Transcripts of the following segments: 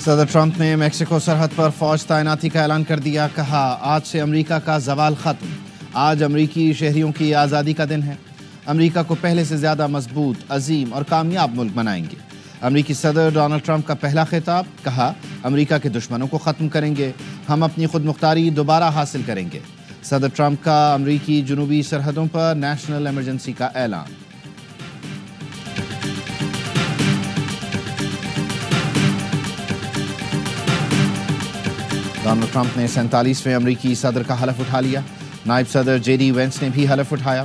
صدر ٹرمپ نے میکسیکو سرحد پر فوج تعیناتی کا اعلان کر دیا. کہا آج سے امریکہ کا زوال ختم. آج امریکی شہریوں کی آزادی کا دن ہے. امریکہ کو پہلے سے زیادہ مضبوط، عظیم اور کامیاب ملک بنائیں گے. امریکی صدر ڈونلڈ ٹرمپ کا پہلا خطاب. کہا امریکہ کے دشمنوں کو ختم کریں گے، ہم اپنی خود مختاری دوبارہ حاصل کریں گے. صدر ٹرمپ کا امریکی جنوبی سرحدوں پر نیشنل ایمرجنسی کا اعلان. ڈونلڈ ٹرمپ نے 47ویں امریکی صدر کا حلف اٹھا لیا. نائب صدر جے ڈی وینس نے بھی حلف اٹھایا.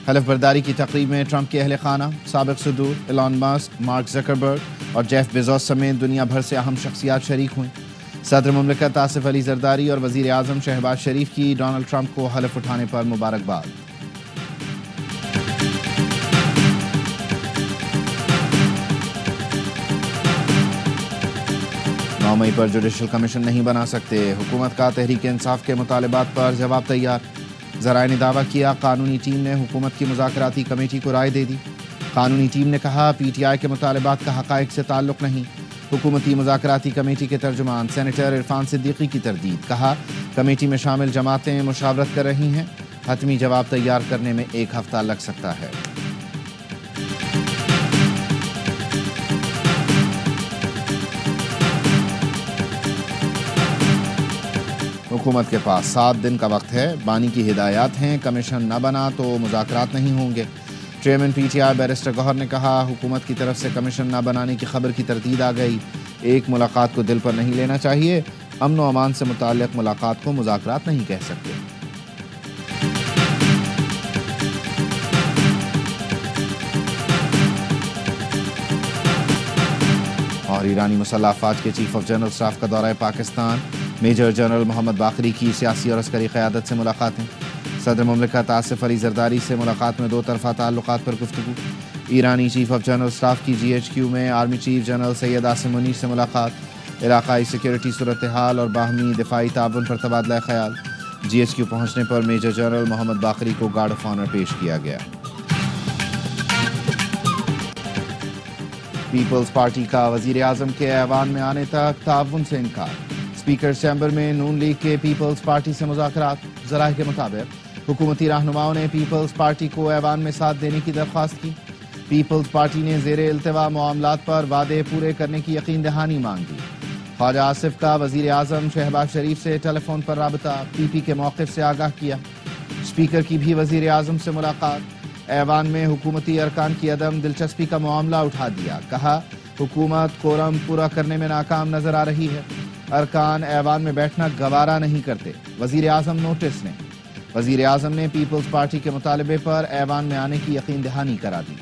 حلف برداری کی تقریب میں ٹرمپ کے اہل خانہ، سابق صدور ایلان ماسک، مارک زکربرگ اور جیف بیزوس سمیت دنیا بھر سے اہم شخصیات شریک ہوئیں. صدر مملکت آصف علی زرداری اور وزیر اعظم شہباز شریف کی ڈونلڈ ٹرمپ کو حلف اٹھانے پر مبارکباد. 9 مئی پر جوڈیشل کمیشن نہیں بنا سکتے. حکومت کا تحریک انصاف کے مطالبات پر جواب تیار. ذرائع نے دعویٰ کیا قانونی ٹیم نے حکومت کی مذاکراتی کمیٹی کو رائے دے دی. قانونی ٹیم نے کہا پی ٹی آئی کے مطالبات کا حقائق سے تعلق نہیں. حکومتی مذاکراتی کمیٹی کے ترجمان سینیٹر عرفان صدیقی کی تردید. کہا کمیٹی میں شامل جماعتیں مشاورت کر رہی ہیں. حتمی جواب تیار کرنے میں 1 ہفتہ لگ سکتا ہے. حکومت کے پاس 7 دن کا وقت ہے. بانی کی ہدایات ہیں، کمیشن نہ بنا تو مذاکرات نہیں ہوں گے. Chairman P T I barrister Gohar نے کہا حکومت کی طرف سے کمیشن نہ بنانے کی خبر کی تردید آ گئی. ایک ملاقات کو دل پر نہیں لینا چاہیے. امن و امان سے متعلق ملاقات کو مذاکرات نہیں کہہ سکتے. اور ایرانی مسلح افواج کے چیف آف جنرل اسٹاف کا دورہ پاکستان. میجر جنرل محمد باقری کی سیاسی اور عسکری قیادت سے ملاقاتیں. صدر مملکت آصف علی زرداری سے ملاقات میں 2 طرفہ تعلقات پر گفتگو. ایرانی چیف آف جنرل اسٹاف کی جی ایچ کیو میں army chief general Syed Asim Munir سے ملاقات. علاقائی سیکیورٹی صورتحال اور باہمی دفاعی تعاون پر تبادلہ خیال. جی ایچ کیو پہنچنے پر میجر جنرل محمد باقری کو گارڈ آف آنر پیش کیا گیا. پیپلز پارٹی کا وزیر اعظم کے ایوان میں آنے تک تعاون سے انکار. اسپیکر چیمبر میں نون لیگ کے پیپلز پارٹی سے مذاکرات. ذرائع کے مطابق حکومتی رہنماؤں نے پیپلز پارٹی کو ایوان میں ساتھ دینے کی درخواست کی. پیپلز پارٹی نے زیر التوا معاملات پر وعدے پورے کرنے کی یقین دہانی مانگی. خواجہ آصف کا وزیر اعظم شہباز شریف سے ٹیلی فون پر رابطہ. پی پی کے موقف سے آگاہ کیا. اسپیکر کی بھی وزیر اعظم سے ملاقات. ایوان میں حکومتی ارکان کی عدم دلچسپی کا معاملہ اٹھا دیا. کہا حکومت کورم پورا کرنے میں ناکام نظر آ رہی ہے. ارکان ایوان میں بیٹھنا گوارا نہیں کرتے. وزیر اعظم نوٹس نے. وزیر اعظم نے پیپلز پارٹی کے مطالبے پر ایوان میں آنے کی یقین دہانی کرا دی.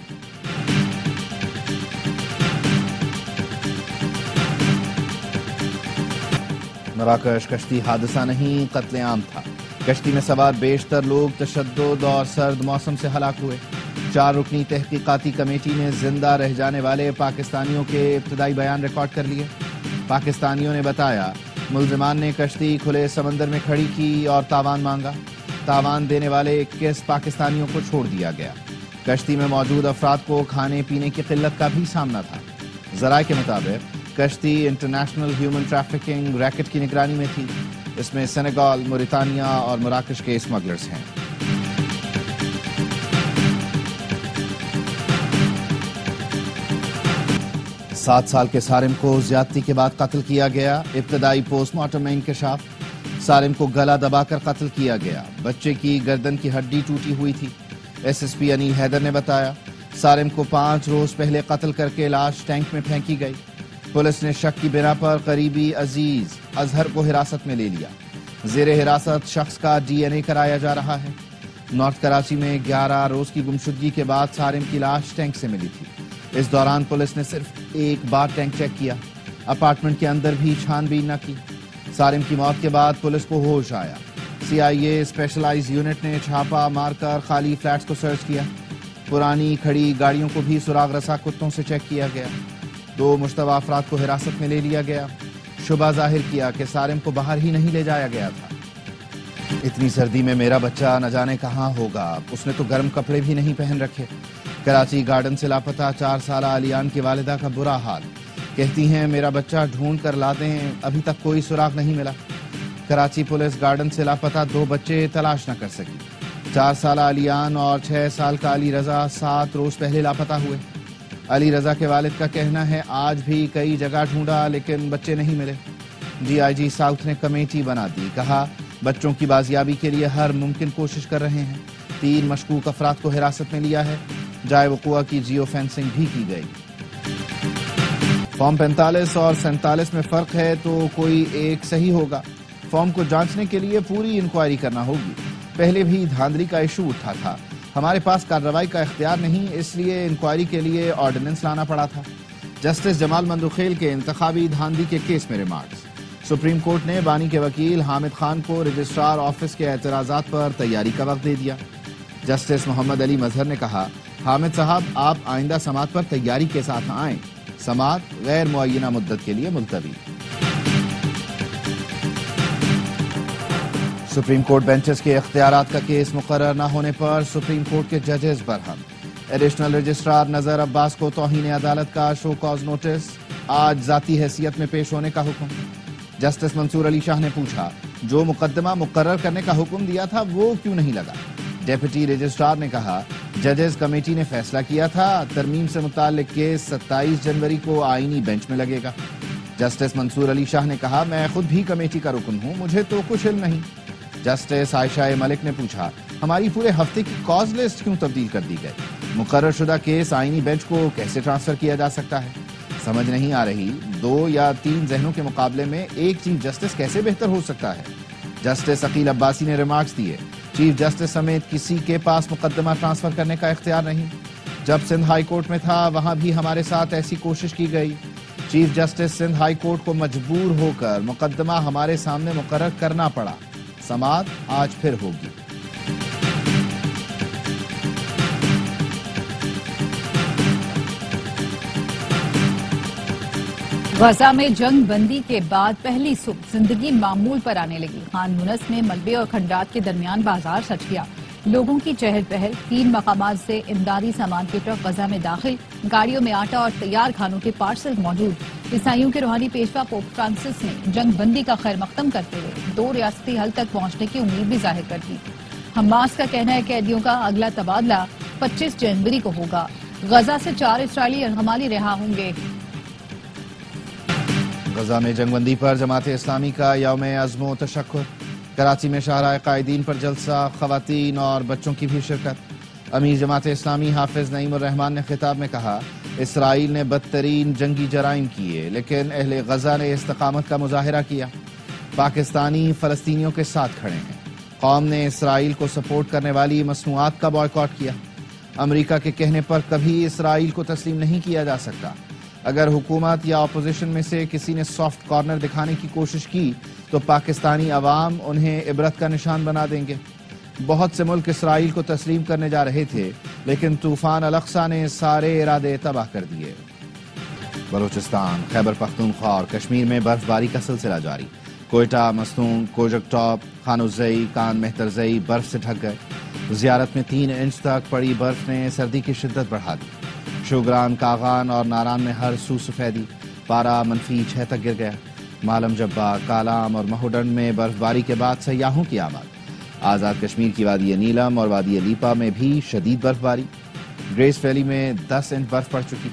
مراکش کشتی حادثہ نہیں، قتل عام تھا. کشتی میں سوار بیشتر لوگ تشدد اور سرد موسم سے ہلاک ہوئے. 4 رکنی تحقیقاتی کمیٹی نے زندہ رہ جانے والے پاکستانیوں کے ابتدائی بیان ریکارڈ کر لیے. پاکستانیوں نے بتایا ملزمان نے کشتی کھلے سمندر میں کھڑی کی اور تاوان مانگا. تاوان دینے والے 21 پاکستانیوں کو چھوڑ دیا گیا. کشتی میں موجود افراد کو کھانے پینے کی قلت کا بھی سامنا تھا. ذرائع کے مطابق کشتی انٹرنیشنل ہیومن ٹریفکنگ ریکٹ کی نگرانی میں تھی. اس میں سینیگال، موریتانیہ اور مراکش کے اسمگلرز ہیں. سات سال کے سارم کو زیادتی کے بعد قتل کیا گیا. ابتدائی پوسٹ مارٹم میں انکشاف. سارم کو گلا دبا کر قتل کیا گیا. بچے کی گردن کی ہڈی ٹوٹی ہوئی تھی. S S P Anil Haider نے بتایا سارم کو 5 روز پہلے قتل کر کے لاش ٹینک میں پھینکی گئی. پولیس نے شک کی بنا پر قریبی عزیز اظہر کو حراست میں لے لیا. زیر حراست شخص کا ڈی این اے کرایا جا رہا ہے. نارتھ کراچی میں 11 روز کی گمشدگی کے بعد سارم کی لاش ٹینک سے ملی تھی. اس دوران پولیس نے صرف 1 بار ٹینک چیک کیا. اپارٹمنٹ کے اندر بھی چھان بین نہ کی. سارم کی موت کے بعد پولیس کو ہوش آیا. سی آئی اے اسپیشلائز یونٹ نے چھاپا مار کر خالی فلیٹس کو سرچ کیا. پرانی کھڑی گاڑیوں کو بھی سراغ رسا کتوں سے چیک کیا گیا. 2 مشتبہ افراد کو حراست میں لے لیا گیا. شبہ ظاہر کیا کہ سارم کو باہر ہی نہیں لے جایا گیا تھا. اتنی سردی میں میرا بچہ نہ جانے کہاں ہوگا. اس نے تو گرم کپڑے بھی نہیں پہن رکھے. کراچی گارڈن سے لاپتہ 4 سالہ علیان کی والدہ کا برا حال. کہتی ہیں میرا بچہ ڈھونڈ کر لا دیں، ابھی تک کوئی سراغ نہیں ملا۔ کراچی پولیس گارڈن سے لاپتہ 2 بچے تلاش نہ کر سکی۔ 4 سالہ علیان اور 6 سال کا علی رضا 7 روز پہلے لاپتہ ہوئے۔ علی رضا کے والد کا کہنا ہے آج بھی کئی جگہ ڈھونڈا لیکن بچے نہیں ملے۔ ڈی آئی جی ساؤتھ نے کمیٹی بنا دی، کہا بچوں کی بازیابی کے لیے ہر ممکن کوشش کر رہے ہیں۔ 3 مشکوک افراد کو حراست میں لیا ہے، جائے وقوع کی جیو فینسنگ بھی کی گئی۔ فارم 45 اور 47 میں فرق ہے تو کوئی ایک صحیح ہوگا۔ فارم کو جانچنے کے لیے پوری انکوائری کرنا ہوگی۔ پہلے بھی دھاندلی کا ایشو اٹھا تھا، ہمارے پاس کارروائی کا اختیار نہیں، اس لیے انکوائری کے لیے آرڈیننس لانا پڑا تھا۔ جسٹس جمال مندوخیل کے انتخابی دھاندلی کے کیس میں ریمارکس۔ سپریم کورٹ نے بانی کے وکیل حامد خان کو رجسٹرار آفس کے اعتراضات پر تیاری کا وقت دے دیا۔ جسٹس محمد علی مظہر نے کہا حامد صاحب آپ آئندہ سماعت پر تیاری کے ساتھ آئیں، سماعت غیر معینہ مدت کے لیے ملتوی۔ سپریم کورٹ بینچز کے اختیارات کا کیس مقرر نہ ہونے پر سپریم کورٹ کے ججز برہم۔ ایڈیشنل رجسٹرار نذر عباس کو توہین عدالت کا شو کاز نوٹس، آج ذاتی حیثیت میں پیش ہونے کا حکم۔ جسٹس منصور علی شاہ نے پوچھا جو مقدمہ مقرر کرنے کا حکم دیا تھا وہ کیوں نہیں لگا؟ ڈیپٹی رجسٹرار نے کہا ججز کمیٹی نے فیصلہ کیا تھا ترمیم سے متعلق کیس 27 جنوری کو آئینی بینچ میں لگے گا۔ جسٹس منصور علی شاہ نے کہا میں خود بھی کمیٹی کا رکن ہوں، مجھے تو کچھ علم نہیں۔ جسٹس عائشہ ملک نے پوچھا ہماری پورے ہفتے کی کاز لسٹ کیوں تبدیل کر دی گئی؟ مقرر شدہ کیس آئینی بینچ کو کیسے ٹرانسفر کیا جا سکتا ہے؟ سمجھ نہیں آ رہی 2 یا 3 ذہنوں کے مقابلے میں ایک چیف جسٹس کیسے بہتر ہو سکتا ہے؟ جسٹس عقیل عباسی نے ریمارکس دیے چیف جسٹس سمیت کسی کے پاس مقدمہ ٹرانسفر کرنے کا اختیار نہیں۔ جب سندھ ہائی کورٹ میں تھا وہاں بھی ہمارے ساتھ ایسی کوشش کی گئی، chief justice Sindh high court کو مجبور ہو کر مقدمہ ہمارے سامنے مقرر کرنا پڑا۔ سماعت آج پھر ہوگی۔ غزہ میں جنگ بندی کے بعد پہلی صبح زندگی معمول پر آنے لگی۔ خان یونس میں ملبے اور کھنڈرات کے درمیان بازار سج گیا، لوگوں کی چہل پہل۔ 3 مقامات سے امدادی سامان کے ٹرک غزہ میں داخل، گاڑیوں میں آٹا اور تیار کھانوں کے پارسل موجود۔ عیسائیوں کے روحانی پیشوا پوپ فرانسس نے جنگ بندی کا خیر مقدم کرتے ہوئے 2 ریاستی حل تک پہنچنے کی امید بھی ظاہر کر دی۔ حماس کا کہنا ہے قیدیوں کا اگلا تبادلہ 25 جنوری کو ہوگا۔ غزہ سے 4 اسرائیلی حمالی رہا ہوں گے۔ غزہ میں جنگ بندی پر جماعت اسلامی کا یوم عزم و تشکر۔ کراچی میں شاہراہ قائدین پر جلسہ، خواتین اور بچوں کی بھی شرکت۔ امیر جماعت اسلامی حافظ نعیم الرحمان نے خطاب میں کہا اسرائیل نے بدترین جنگی جرائم کیے لیکن اہل غزہ نے استقامت کا مظاہرہ کیا۔ پاکستانی فلسطینیوں کے ساتھ کھڑے ہیں۔ قوم نے اسرائیل کو سپورٹ کرنے والی مصنوعات کا بائیکاٹ کیا۔ امریکہ کے کہنے پر کبھی اسرائیل کو تسلیم نہیں کیا جا سکتا۔ اگر حکومت یا اپوزیشن میں سے کسی نے سافٹ کارنر دکھانے کی کوشش کی تو پاکستانی عوام انہیں عبرت کا نشان بنا دیں گے۔ بہت سے ملک اسرائیل کو تسلیم کرنے جا رہے تھے لیکن طوفان الاقصی نے سارے ارادے تباہ کر دیے۔ بلوچستان، خیبر پختونخوا اور کشمیر میں برف باری کا سلسلہ جاری۔ کوئٹہ، مستونگ، کوجک ٹاپ، خانوزئی، کان مہترزئی برف سے ڈھک گئے۔ زیارت میں 3 انچ تک پڑی برف نے سردی کی شدت بڑھا دی۔ شوگران، کاغان اور ناران میں ہر سو سفیدی، پارا -6 تک گر گیا۔ مالم جبہ، کالام اور مہوڈنڈ میں برف باری کے بعد سیاحوں کی آمد۔ آزاد کشمیر کی وادی نیلم اور وادی لیپا میں بھی شدید برف باری۔ گریس ویلی میں 10 انچ برف پڑ چکی،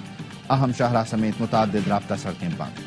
اہم شاہراہ سمیت متعدد رابطہ سڑکیں بند۔